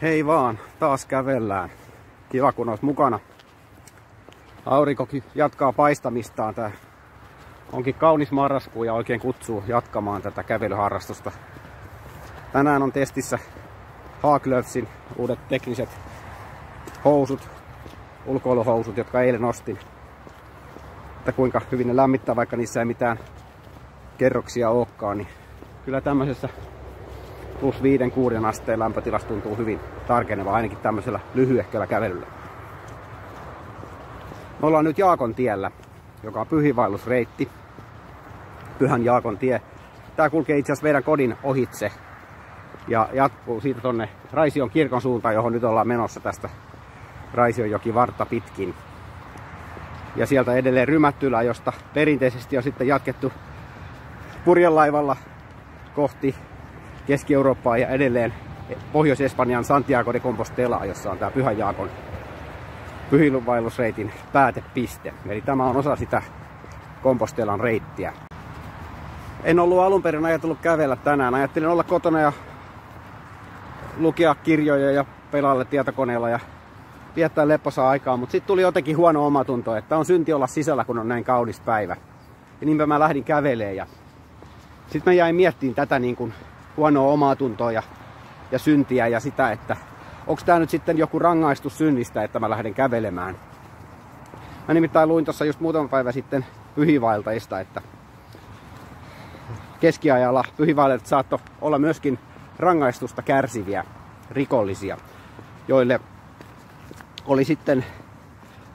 Hei vaan, taas kävellään. Kiva kun olet mukana. Aurinkokin jatkaa paistamistaan. Tää onkin kaunis marraskuu ja oikein kutsuu jatkamaan tätä kävelyharrastusta. Tänään on testissä Haglöfsin uudet tekniset housut, ulkoiluhousut, jotka eilen ostin. Että kuinka hyvin ne lämmittää, vaikka niissä ei mitään kerroksia olekaan, niin kyllä tämmöisessä plus 5-6 asteen lämpötilassa tuntuu hyvin tarkeneva, ainakin tämmöisellä lyhyehköllä kävelyllä. Me ollaan nyt Jaakon tiellä, joka on pyhiinvaellusreitti. Pyhän Jaakon tie. Tää kulkee itse asiassa meidän kodin ohitse ja jatkuu siitä tonne Raision kirkon suuntaan, johon nyt ollaan menossa tästä Raisionjoki vartta pitkin. Ja sieltä edelleen Rymättylä, josta perinteisesti on sitten jatkettu purjelaivalla kohti Keski-Eurooppaa ja edelleen Pohjois-Espanjan Santiago de Compostelaa, jossa on tää Pyhän Jaakon pyhiinvaellusreitin päätepiste. Eli tämä on osa sitä Compostelan reittiä. En ollut alun perin ajatellut kävellä tänään. Ajattelin olla kotona ja lukea kirjoja ja pelailla tietokoneella ja viettää lepposaa aikaa, mutta sitten tuli jotenkin huono omatunto, että on synti olla sisällä, kun on näin kaunis päivä. Ja niinpä mä lähdin kävelemään ja sitten mä jäin miettimään tätä niin kuin huonoa omatuntoa ja syntiä ja sitä, että onko tää nyt sitten joku rangaistus synnistä, että mä lähden kävelemään. Mä nimittäin luin tuossa just muutama päivä sitten pyhiinvaeltajista, että keskiajalla pyhiinvaeltajat saattoi olla myöskin rangaistusta kärsiviä rikollisia, joille oli sitten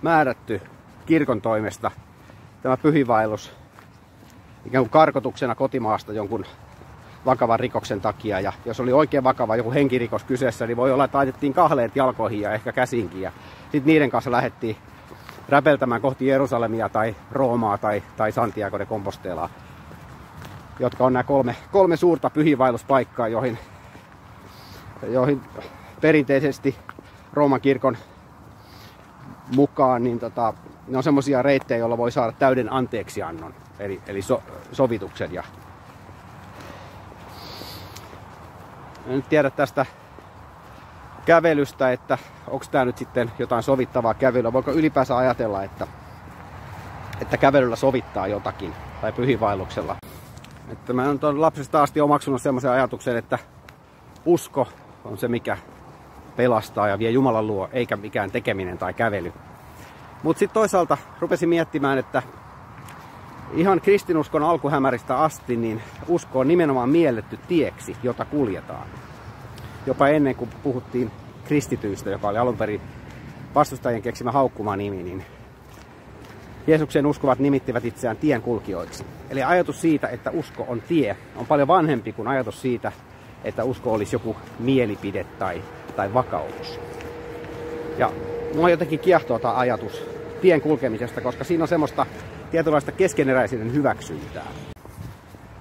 määrätty kirkon toimesta tämä pyhiinvaellus ikään kuin karkotuksena kotimaasta jonkun vakavan rikoksen takia. Ja jos oli oikein vakava joku henkirikos kyseessä, niin voi olla, että laitettiin kahleet jalkoihin ja ehkä käsinkin. Ja sitten niiden kanssa lähdettiin räpeltämään kohti Jerusalemia tai Roomaa tai Santiago de Compostelaa, jotka on nämä kolme suurta pyhiinvaelluspaikkaa, joihin perinteisesti Rooman kirkon mukaan niin ne on semmoisia reittejä, joilla voi saada täyden anteeksiannon, eli sovituksen. Ja en nyt tiedä tästä kävelystä, että onko tämä nyt sitten jotain sovittavaa kävelyä. Voiko ylipäänsä ajatella, että kävelyllä sovittaa jotakin tai pyhiinvaelluksella. Että mä olen lapsesta asti omaksunut semmoisen ajatuksen, että usko on se, mikä pelastaa ja vie Jumalan luo, eikä mikään tekeminen tai kävely. Mutta sitten toisaalta rupesin miettimään, että ihan kristinuskon alkuhämäristä asti, niin usko on nimenomaan mielletty tieksi, jota kuljetaan. Jopa ennen kuin puhuttiin kristityistä, joka oli alun perin vastustajien keksimä haukkuma nimi, niin Jeesuksen uskovat nimittivät itseään tienkulkijoiksi. Eli ajatus siitä, että usko on tie, on paljon vanhempi kuin ajatus siitä, että usko olisi joku mielipide tai vakaumus. Ja mua jotenkin kiehtoo tämä ajatus tien kulkemisesta, koska siinä on semmoista tietynlaista keskeneräisyyden hyväksyntää.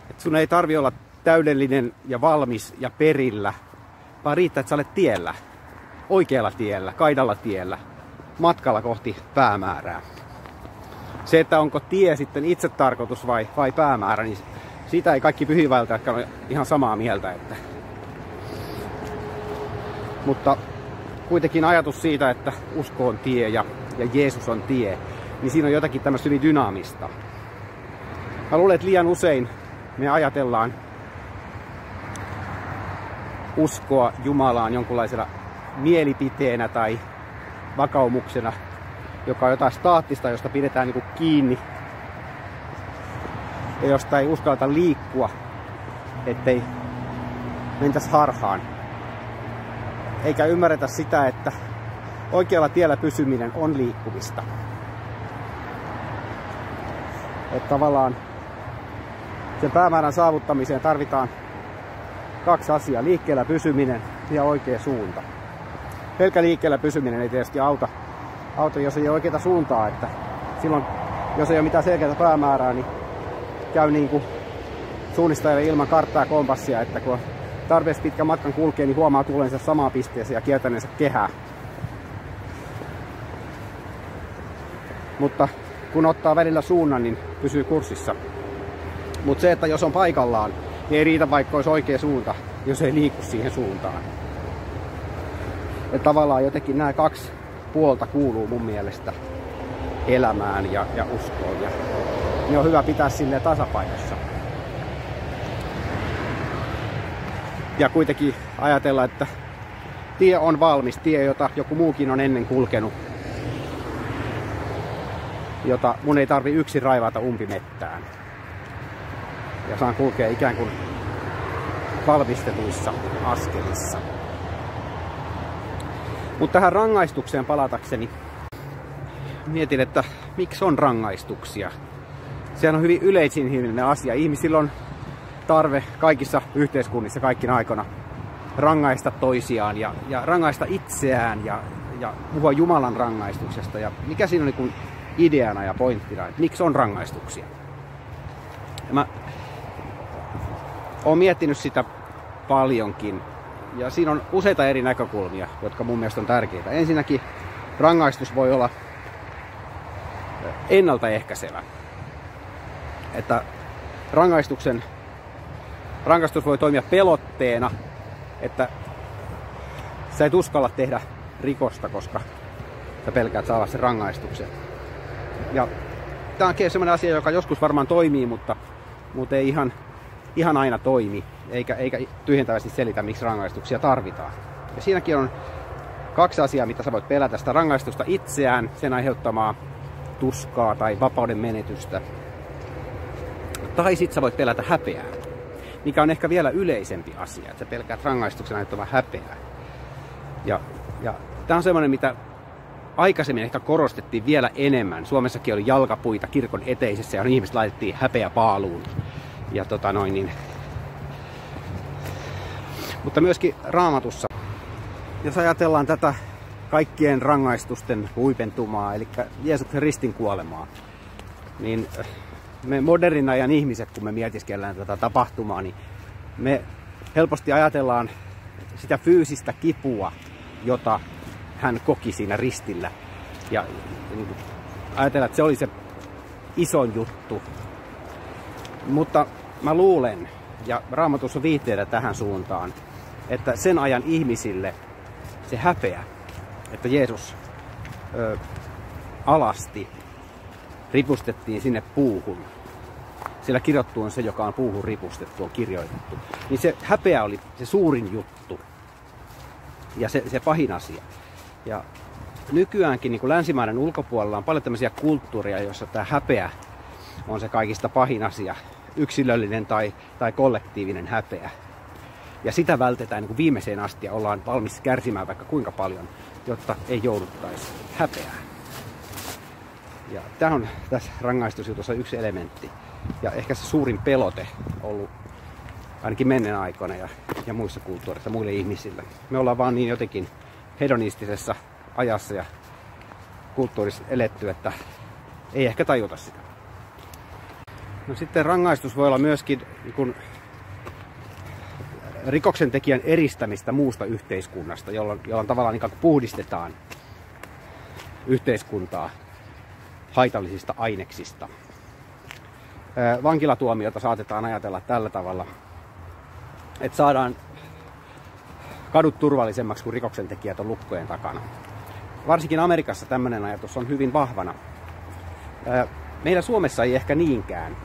Et sun ei tarvi olla täydellinen ja valmis ja perillä, vaan riittää, että sä olet tiellä. Oikealla tiellä, kaidalla tiellä, matkalla kohti päämäärää. Se, että onko tie sitten itse tarkoitus vai päämäärä, niin siitä ei kaikki pyhiinvaeltajat ole ihan samaa mieltä. Mutta kuitenkin ajatus siitä, että usko on tie ja Jeesus on tie, niin siinä on jotakin tämmöistä hyvin dynaamista. Mä luulen, että liian usein me ajatellaan uskoa Jumalaan jonkunlaisena mielipiteenä tai vakaumuksena, joka on jotain staattista, josta pidetään niin kuin kiinni ja josta ei uskalleta liikkua, ettei mentäs harhaan. Eikä ymmärretä sitä, että oikealla tiellä pysyminen on liikkumista. Että tavallaan sen päämäärän saavuttamiseen tarvitaan kaksi asiaa. Liikkeellä pysyminen ja oikea suunta. Pelkkä liikkeellä pysyminen ei tietysti auta, jos ei ole oikeaa suuntaa. Että silloin, jos ei ole mitään selkeää päämäärää, niin käy niin kuin suunnistajalle ilman karttaa ja kompassia, että kun tarpeeksi pitkän matkan kulkee, niin huomaa tulensa samaan pisteeseen ja kiertäneensä kehää. Mutta kun ottaa välillä suunnan, niin pysyy kurssissa. Mutta se, että jos on paikallaan, niin ei riitä vaikka olisi oikea suunta, jos ei liiku siihen suuntaan. Ja tavallaan jotenkin nämä kaksi puolta kuuluu mun mielestä elämään ja uskoon. Ja ne on hyvä pitää silleen tasapainossa. Ja kuitenkin ajatella, että tie on valmis, tie jota joku muukin on ennen kulkenut. Jota mun ei tarvi yksin raivata umpimettään. Ja saan kulkea ikään kuin valmistetuissa askelissa. Mutta tähän rangaistukseen palatakseni mietin, että miksi on rangaistuksia. Sehän on hyvin yleisinhimillinen asia. Ihmisillä on tarve kaikissa yhteiskunnissa kaikkina aikoina rangaista toisiaan ja rangaista itseään ja puhua Jumalan rangaistuksesta. Ja mikä siinä on niin kuin ideana ja pointtina, että miksi on rangaistuksia. Ja mä oon miettinyt sitä paljonkin. Ja siinä on useita eri näkökulmia, jotka mun mielestä on tärkeitä. Ensinnäkin rangaistus voi olla ennaltaehkäisevä. Että rangaistus voi toimia pelotteena, että sä et uskalla tehdä rikosta, koska sä pelkäät saada sen rangaistuksen. Ja tää on sellainen asia, joka joskus varmaan toimii, mutta ei ihan aina toimi, eikä tyhjentävästi selitä, miksi rangaistuksia tarvitaan. Ja siinäkin on kaksi asiaa, mitä sä voit pelätä. Sitä rangaistusta itseään, sen aiheuttamaa tuskaa tai vapauden menetystä. Tai sit sä voit pelätä häpeää, mikä on ehkä vielä yleisempi asia, että sä pelkäät rangaistuksen aiheuttamaa häpeää. Ja tää on semmoinen, mitä aikaisemmin ehkä korostettiin vielä enemmän. Suomessakin oli jalkapuita kirkon eteisessä ja ihmiset laitettiin häpeäpaaluun. Ja Mutta myöskin Raamatussa, jos ajatellaan tätä kaikkien rangaistusten huipentumaa, eli Jeesuksen ristin kuolemaa, niin me modernin ajan ihmiset, kun me mietiskellään tätä tapahtumaa, niin me helposti ajatellaan sitä fyysistä kipua, jota hän koki siinä ristillä. Ja ajatellaan, että se oli se isoin juttu. Mutta mä luulen, ja Raamatussa on viitteitä tähän suuntaan, että sen ajan ihmisille se häpeä, että Jeesus alasti, ripustettiin sinne puuhun. Siellä kirjoittu on se, joka on puuhun ripustettu, on kirjoitettu. Niin se häpeä oli se suurin juttu ja se pahin asia. Ja nykyäänkin niin kuin länsimaiden ulkopuolella on paljon tämmöisiä kulttuuria, joissa tämä häpeä on se kaikista pahin asia. Yksilöllinen tai kollektiivinen häpeä. Ja sitä vältetään niin kuin viimeiseen asti ja ollaan valmis kärsimään vaikka kuinka paljon, jotta ei jouduttaisi häpeään. Ja tämä on tässä rangaistusjutussa yksi elementti. Ja ehkä se suurin pelote ollut ainakin menneen aikoina ja muissa kulttuureissa, muille ihmisille. Me ollaan vaan niin jotenkin hedonistisessa ajassa ja kulttuurissa eletty, että ei ehkä tajuta sitä. No sitten rangaistus voi olla myöskin niin kuin rikoksentekijän eristämistä muusta yhteiskunnasta, jolloin tavallaan niin kuin puhdistetaan yhteiskuntaa haitallisista aineksista. Vankilatuomiota saatetaan ajatella tällä tavalla, että saadaan kadut turvallisemmaksi, kun rikoksentekijät on lukkojen takana. Varsinkin Amerikassa tämmöinen ajatus on hyvin vahvana. Meillä Suomessa ei ehkä niinkään.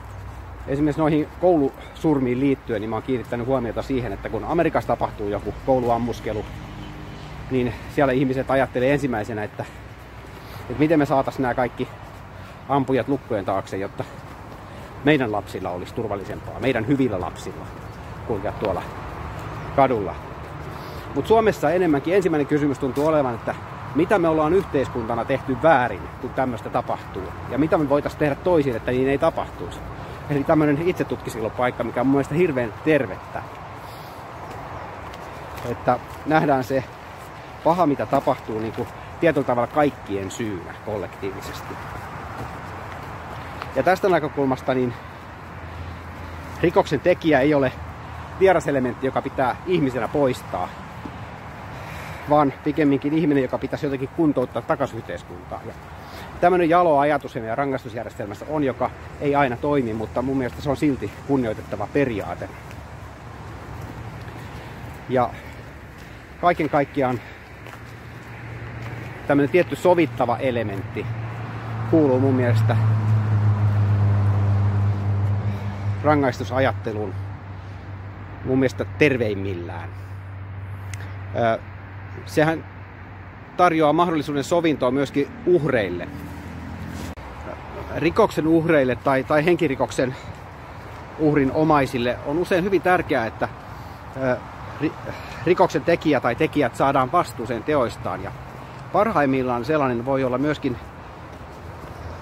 Esimerkiksi noihin koulusurmiin liittyen, niin mä oon kiinnittänyt huomiota siihen, että kun Amerikassa tapahtuu joku kouluammuskelu, niin siellä ihmiset ajattelee ensimmäisenä, että miten me saataisiin nämä kaikki ampujat lukkojen taakse, jotta meidän lapsilla olisi turvallisempaa, meidän hyvillä lapsilla kulkea tuolla kadulla. Mutta Suomessa enemmänkin ensimmäinen kysymys tuntuu olevan, että mitä me ollaan yhteiskuntana tehty väärin, kun tämmöistä tapahtuu, ja mitä me voitaisiin tehdä toisin, että niin ei tapahtuisi. Eli tämmöinen itsetutkiskelupaikka, mikä on mun mielestä hirveän tervettä. Että nähdään se paha, mitä tapahtuu, niin kuin tietyllä tavalla kaikkien syynä kollektiivisesti. Ja tästä näkökulmasta niin rikoksen tekijä ei ole vieraselementti, joka pitää ihmisenä poistaa, vaan pikemminkin ihminen, joka pitäisi jotenkin kuntouttaa takaisin yhteiskuntaan. Ja tämmöinen jalo ajatus meidän rangaistusjärjestelmässä on, joka ei aina toimi, mutta mun mielestä se on silti kunnioitettava periaate. Ja kaiken kaikkiaan tämmöinen tietty sovittava elementti kuuluu mun mielestä rangaistusajatteluun mun mielestä terveimmillään. Sehän tarjoaa mahdollisuuden sovintoa myöskin uhreille. Rikoksen uhreille tai henkirikoksen uhrin omaisille on usein hyvin tärkeää, että rikoksen tekijä tai tekijät saadaan vastuuseen teoistaan. Ja parhaimmillaan sellainen voi olla myöskin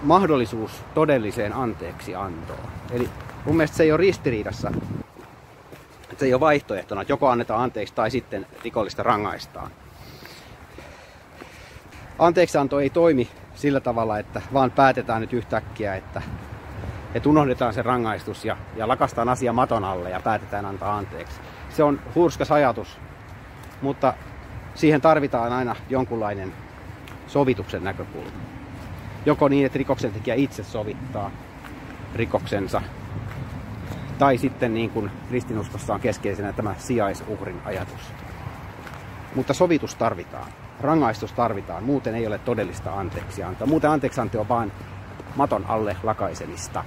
mahdollisuus todelliseen anteeksiantoon. Eli mun mielestä se ei ole ristiriidassa. Se ei ole vaihtoehtona, että joko annetaan anteeksi tai sitten rikollista rangaistaan. Anteeksianto ei toimi sillä tavalla, että vaan päätetään nyt yhtäkkiä, että unohdetaan se rangaistus ja lakastaan asia maton alle ja päätetään antaa anteeksi. Se on hurskas ajatus, mutta siihen tarvitaan aina jonkunlainen sovituksen näkökulma. Joko niin, että rikoksentekijä itse sovittaa rikoksensa, tai sitten niin kuin kristinuskossa on keskeisenä tämä sijaisuhrin ajatus. Mutta sovitus tarvitaan, rangaistus tarvitaan, muuten ei ole todellista anteeksiantoa. Muuten anteeksianto on vain maton alle lakaisemista.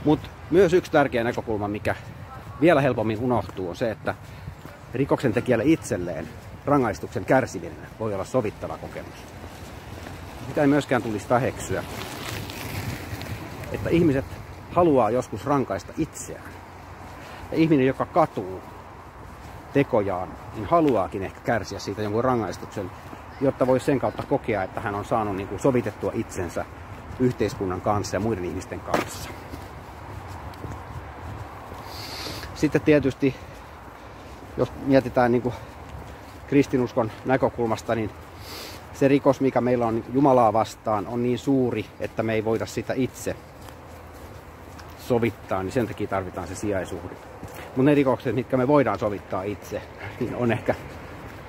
Mutta myös yksi tärkeä näkökulma, mikä vielä helpommin unohtuu, on se, että rikoksentekijälle itselleen rangaistuksen kärsiminen voi olla sovittava kokemus. Sitä ei myöskään tulisi väheksyä, että ihmiset haluaa joskus rankaista itseään. Ja ihminen, joka katuu tekojaan, niin haluaakin ehkä kärsiä siitä jonkun rangaistuksen, jotta voi sen kautta kokea, että hän on saanut niin kuin sovitettua itsensä yhteiskunnan kanssa ja muiden ihmisten kanssa. Sitten tietysti, jos mietitään niin kuin kristinuskon näkökulmasta, niin se rikos, mikä meillä on Jumalaa vastaan, on niin suuri, että me ei voida sitä itse sovittaa, niin sen takia tarvitaan se sijaisuhri. Mutta ne rikokset, mitkä me voidaan sovittaa itse, niin on ehkä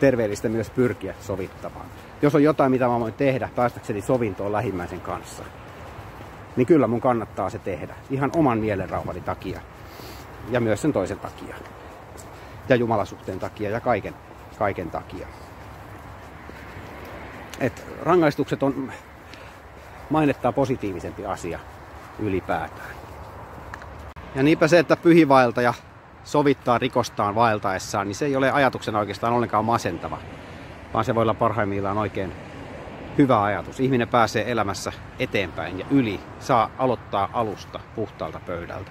terveellistä myös pyrkiä sovittamaan. Jos on jotain, mitä mä voin tehdä päästäkseni sovintoon lähimmäisen kanssa, niin kyllä mun kannattaa se tehdä. Ihan oman mielenrauhani takia. Ja myös sen toisen takia. Ja jumalasuhteen takia ja kaiken takia. Et rangaistukset on mainettaa positiivisempi asia ylipäätään. Ja niinpä se, että pyhiinvaeltaja sovittaa rikostaan vaeltaessaan, niin se ei ole ajatuksena oikeastaan ollenkaan masentava, vaan se voi olla parhaimmillaan oikein hyvä ajatus. Ihminen pääsee elämässä eteenpäin ja yli, saa aloittaa alusta puhtaalta pöydältä.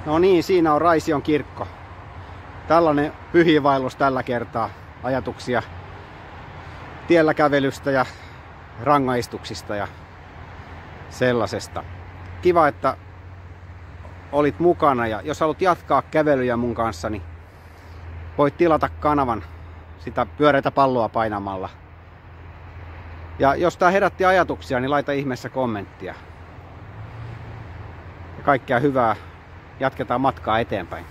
No niin, siinä on Raision kirkko. Tällainen pyhiinvaellus tällä kertaa. Ajatuksia tiellä kävelystä ja rangaistuksista ja sellaisesta. Kiva, että olit mukana, ja jos haluat jatkaa kävelyjä mun kanssa, niin voit tilata kanavan sitä pyöreitä palloa painamalla. Ja jos tää herätti ajatuksia, niin laita ihmeessä kommenttia. Ja kaikkea hyvää. Jatketaan matkaa eteenpäin.